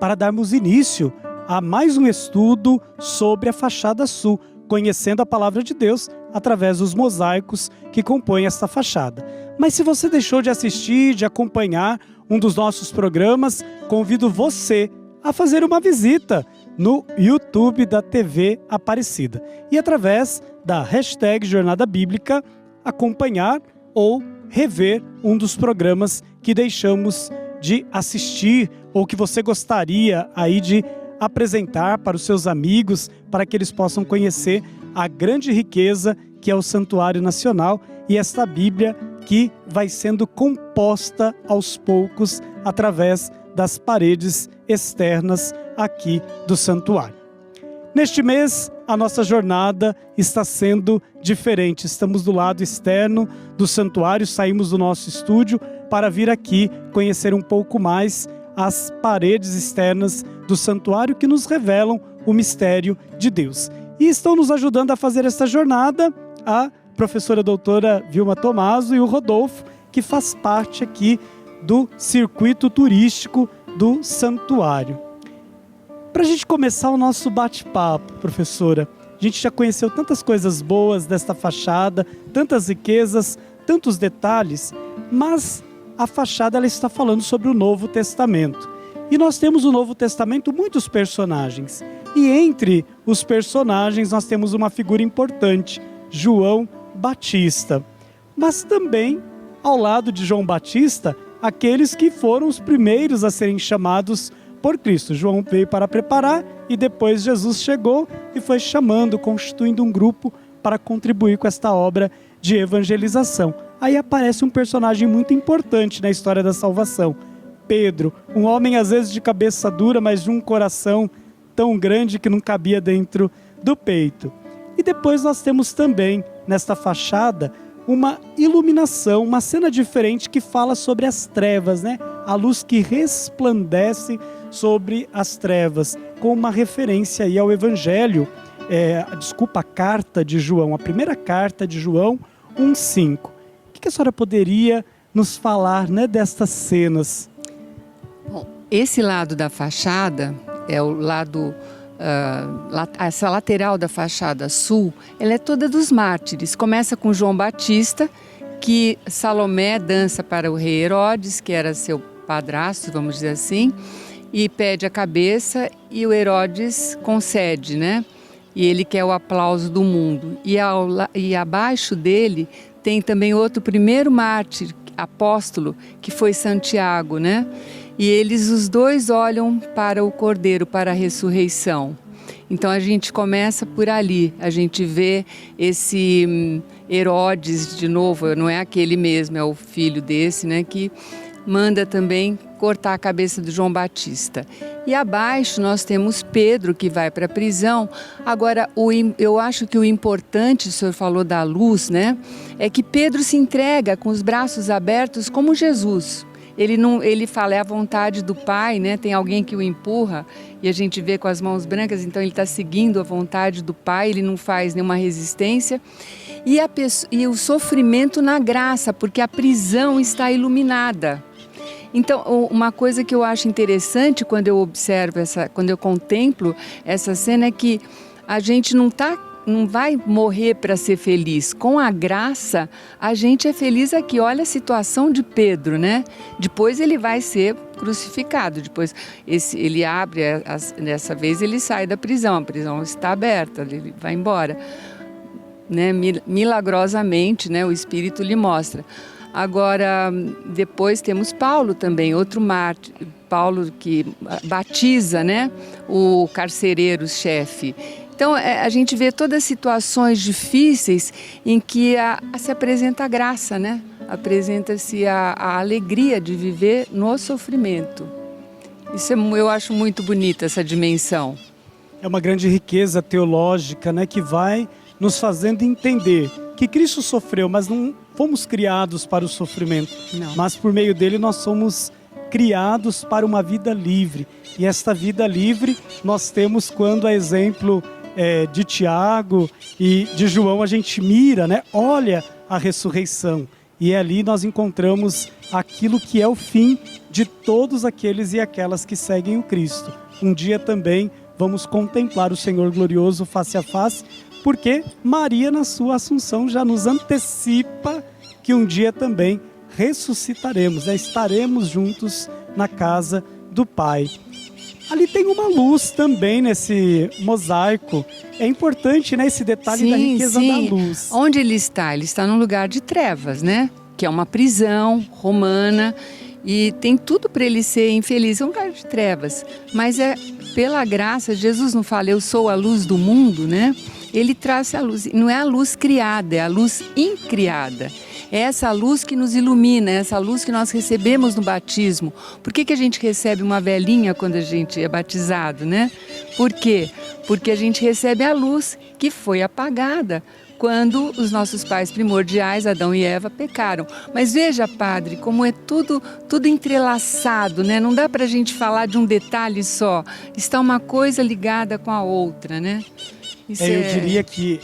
para darmos início a mais um estudo sobre a fachada sul, conhecendo a palavra de Deus através dos mosaicos que compõem esta fachada. Mas se você deixou de assistir, de acompanhar um dos nossos programas, convido você a fazer uma visita no YouTube da TV Aparecida e através da hashtag Jornada Bíblica acompanhar ou rever um dos programas que deixamos de assistir ou que você gostaria aí de apresentar para os seus amigos, para que eles possam conhecer a grande riqueza que é o Santuário Nacional e esta Bíblia que vai sendo composta aos poucos através das paredes externas aqui do santuário. Neste mês, a nossa jornada está sendo diferente. Estamos do lado externo do santuário, saímos do nosso estúdio para vir aqui conhecer um pouco mais as paredes externas do santuário que nos revelam o mistério de Deus. E estão nos ajudando a fazer esta jornada a professora doutora Vilma Tomaso e o Rodolfo, que faz parte aqui do circuito turístico do santuário. Para a gente começar o nosso bate-papo, professora, a gente já conheceu tantas coisas boas desta fachada, tantas riquezas, tantos detalhes, mas a fachada ela está falando sobre o Novo Testamento. E nós temos no Novo Testamento muitos personagens. E entre os personagens nós temos uma figura importante, João Batista. Mas também, ao lado de João Batista, aqueles que foram os primeiros a serem chamados por Cristo. João veio para preparar e depois Jesus chegou e foi chamando, constituindo um grupo para contribuir com esta obra de evangelização. Aí aparece um personagem muito importante na história da salvação, Pedro, um homem às vezes de cabeça dura, mas de um coração tão grande que não cabia dentro do peito. E depois nós temos também, nesta fachada, uma iluminação, uma cena diferente que fala sobre as trevas, né? A luz que resplandece sobre as trevas, com uma referência aí ao Evangelho, a carta de João, a primeira carta de João 1,5. O que a senhora poderia nos falar, né, destas cenas? Bom, esse lado da fachada é o lado... essa lateral da fachada sul, ela é toda dos mártires. Começa com João Batista, que Salomé dança para o rei Herodes, que era seu padrasto, vamos dizer assim, e pede a cabeça e o Herodes concede, né? E ele quer o aplauso do mundo. E abaixo dele tem também outro primeiro mártir, apóstolo, que foi Santiago, né? E eles, os dois, olham para o Cordeiro, para a ressurreição. Então a gente começa por ali, a gente vê esse Herodes de novo, não é aquele mesmo, é o filho desse, né, que manda também cortar a cabeça do João Batista. E abaixo nós temos Pedro, que vai para a prisão. Agora, eu acho que o importante, o senhor falou da luz, né, é que Pedro se entrega com os braços abertos como Jesus. Ele fala, é a vontade do Pai, né? Tem alguém que o empurra e a gente vê com as mãos brancas, então ele está seguindo a vontade do Pai, ele não faz nenhuma resistência. E o sofrimento na graça, porque a prisão está iluminada. Então, uma coisa que eu acho interessante quando eu observo, quando eu contemplo essa cena é que a gente não vai morrer para ser feliz. Com a graça, a gente é feliz aqui. Olha a situação de Pedro, né? Depois ele vai ser crucificado. Depois ele abre, dessa vez ele sai da prisão. A prisão está aberta, ele vai embora. Né? Milagrosamente, né? O Espírito lhe mostra. Agora, depois temos Paulo também, outro mártir. Paulo que batiza, né? O carcereiro-chefe. Então, a gente vê todas as situações difíceis em que se apresenta a graça, né? Apresenta-se a alegria de viver no sofrimento. Isso eu acho muito bonita, essa dimensão. É uma grande riqueza teológica, né? Que vai nos fazendo entender que Cristo sofreu, mas não fomos criados para o sofrimento. Não. Mas por meio dele nós somos criados para uma vida livre. E esta vida livre nós temos quando, a exemplo de Tiago e de João, a gente mira, né? Olha a ressurreição. E ali nós encontramos aquilo que é o fim de todos aqueles e aquelas que seguem o Cristo. Um dia também vamos contemplar o Senhor glorioso face a face, porque Maria, na sua assunção, já nos antecipa que um dia também ressuscitaremos, estaremos juntos na casa do Pai. Ali tem uma luz também nesse mosaico. É importante, né, esse detalhe da riqueza da luz. Onde ele está? Ele está num lugar de trevas, né? Que é uma prisão romana e tem tudo para ele ser infeliz. É um lugar de trevas. Mas é pela graça, Jesus não fala, eu sou a luz do mundo, né? Ele traz a luz. Não é a luz criada, é a luz incriada. É essa luz que nos ilumina, é essa luz que nós recebemos no batismo. Por que a gente recebe uma velinha quando a gente é batizado, né? Por quê? Porque a gente recebe a luz que foi apagada quando os nossos pais primordiais, Adão e Eva, pecaram. Mas veja, padre, como é tudo entrelaçado, né? Não dá para a gente falar de um detalhe só. Está uma coisa ligada com a outra, né? Eu diria que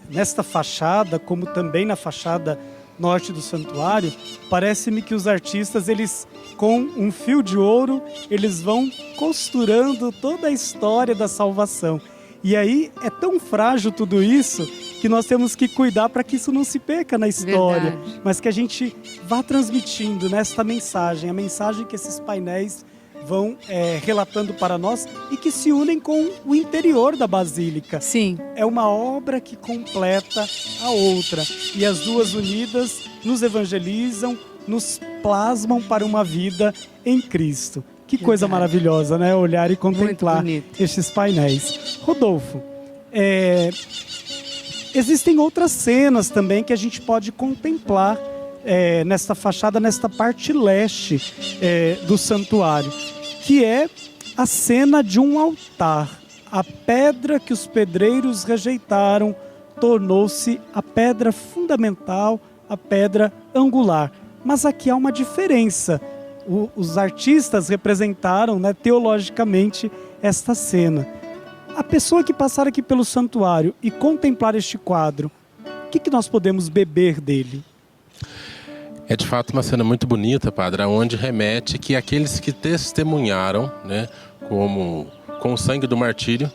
nesta fachada, como também na fachada norte do santuário, parece-me que os artistas, eles com um fio de ouro, eles vão costurando toda a história da salvação. E aí é tão frágil tudo isso que nós temos que cuidar para que isso não se perca na história. Verdade. Mas que a gente vá transmitindo nesta mensagem, a mensagem que esses painéis vão relatando para nós e que se unem com o interior da Basílica. Sim. É uma obra que completa a outra. E as duas unidas nos evangelizam, nos plasmam para uma vida em Cristo. Que coisa maravilhosa, né? Olhar e contemplar estes painéis. Rodolfo, existem outras cenas também que a gente pode contemplar nesta fachada, nesta parte leste do santuário, que é a cena de um altar. A pedra que os pedreiros rejeitaram tornou-se a pedra fundamental, a pedra angular. Mas aqui há uma diferença. Os artistas representaram, né, teologicamente esta cena. A pessoa que passar aqui pelo santuário e contemplar este quadro, o que nós podemos beber dele? É de fato uma cena muito bonita, padre, onde remete que aqueles que testemunharam, né, com o sangue do martírio,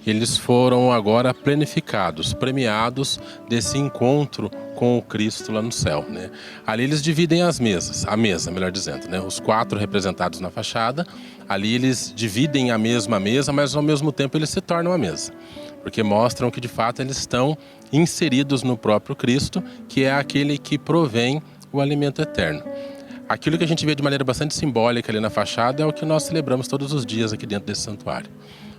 eles foram agora planificados, premiados desse encontro com o Cristo lá no céu, né? Ali eles dividem a mesa, melhor dizendo, né? Os 4 representados na fachada, ali eles dividem a mesma mesa, mas ao mesmo tempo eles se tornam a mesa, porque mostram que de fato eles estão inseridos no próprio Cristo, que é aquele que provém o alimento eterno. Aquilo que a gente vê de maneira bastante simbólica ali na fachada é o que nós celebramos todos os dias aqui dentro desse santuário.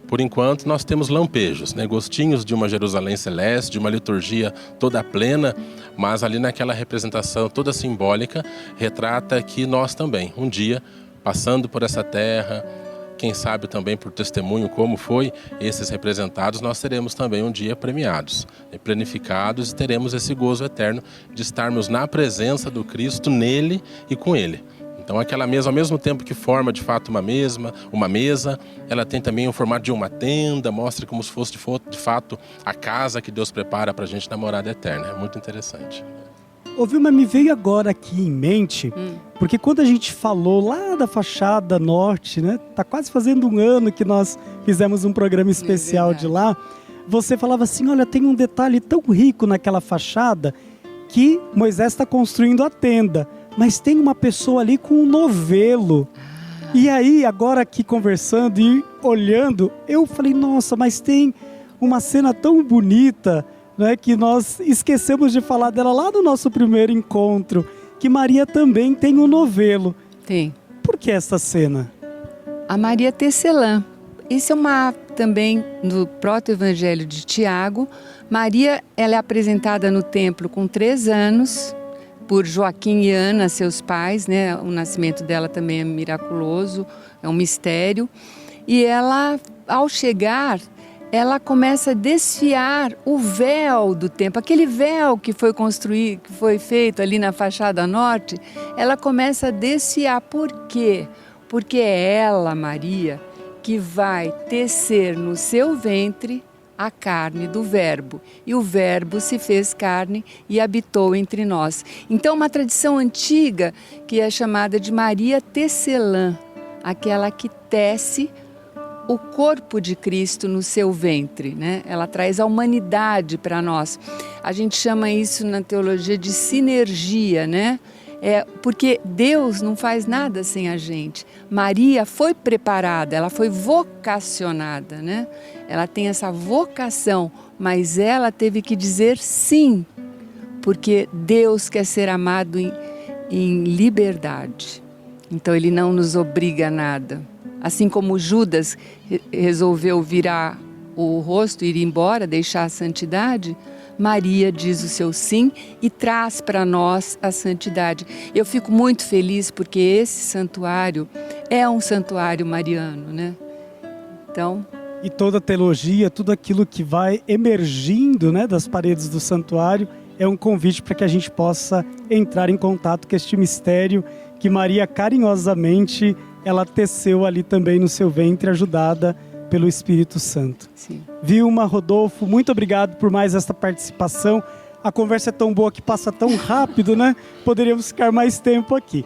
Por enquanto, nós temos lampejos, né? Gostinhos de uma Jerusalém celeste, de uma liturgia toda plena, mas ali naquela representação toda simbólica, retrata que nós também, um dia, passando por essa terra, quem sabe também por testemunho como foi esses representados, nós seremos também um dia premiados, planificados e teremos esse gozo eterno de estarmos na presença do Cristo, nele e com ele. Então aquela mesa, ao mesmo tempo que forma de fato uma mesa, ela tem também o formato de uma tenda, mostra como se fosse de fato a casa que Deus prepara para a gente na morada eterna. É muito interessante. Ô Vilma, me veio agora aqui em mente, porque quando a gente falou lá da fachada norte, né? Tá quase fazendo um ano que nós fizemos um programa especial de lá. Você falava assim, olha, tem um detalhe tão rico naquela fachada que Moisés está construindo a tenda, mas tem uma pessoa ali com um novelo. E aí, agora aqui conversando e olhando, eu falei, nossa, mas tem uma cena tão bonita, né, que nós esquecemos de falar dela lá no nosso primeiro encontro, que Maria também tem um novelo. Tem. Por que essa cena? A Maria Tecelã. Isso é também no proto-evangelho de Tiago. Maria, ela é apresentada no templo com 3 anos, por Joaquim e Ana, seus pais, né? O nascimento dela também é miraculoso, é um mistério. E ela, ao chegar, ela começa a desfiar o véu do templo, aquele véu que foi feito ali na fachada norte, ela começa a desfiar. Por quê? Porque é ela, Maria, que vai tecer no seu ventre a carne do Verbo. E o Verbo se fez carne e habitou entre nós. Então, uma tradição antiga que é chamada de Maria Tecelã, aquela que tece o corpo de Cristo no seu ventre, né? Ela traz a humanidade para nós. A gente chama isso na teologia de sinergia, né? Porque Deus não faz nada sem a gente. Maria foi preparada, ela foi vocacionada, né? Ela tem essa vocação, mas ela teve que dizer sim, porque Deus quer ser amado em liberdade. Então Ele não nos obriga a nada. Assim como Judas resolveu virar o rosto, ir embora, deixar a santidade, Maria diz o seu sim e traz para nós a santidade. Eu fico muito feliz porque esse santuário é um santuário mariano, né? Então... E toda a teologia, tudo aquilo que vai emergindo, né, das paredes do santuário, é um convite para que a gente possa entrar em contato com este mistério que Maria carinhosamente ela teceu ali também no seu ventre, ajudada pelo Espírito Santo. Sim. Vilma, Rodolfo, muito obrigado por mais esta participação. A conversa é tão boa que passa tão rápido, né? Poderíamos ficar mais tempo aqui.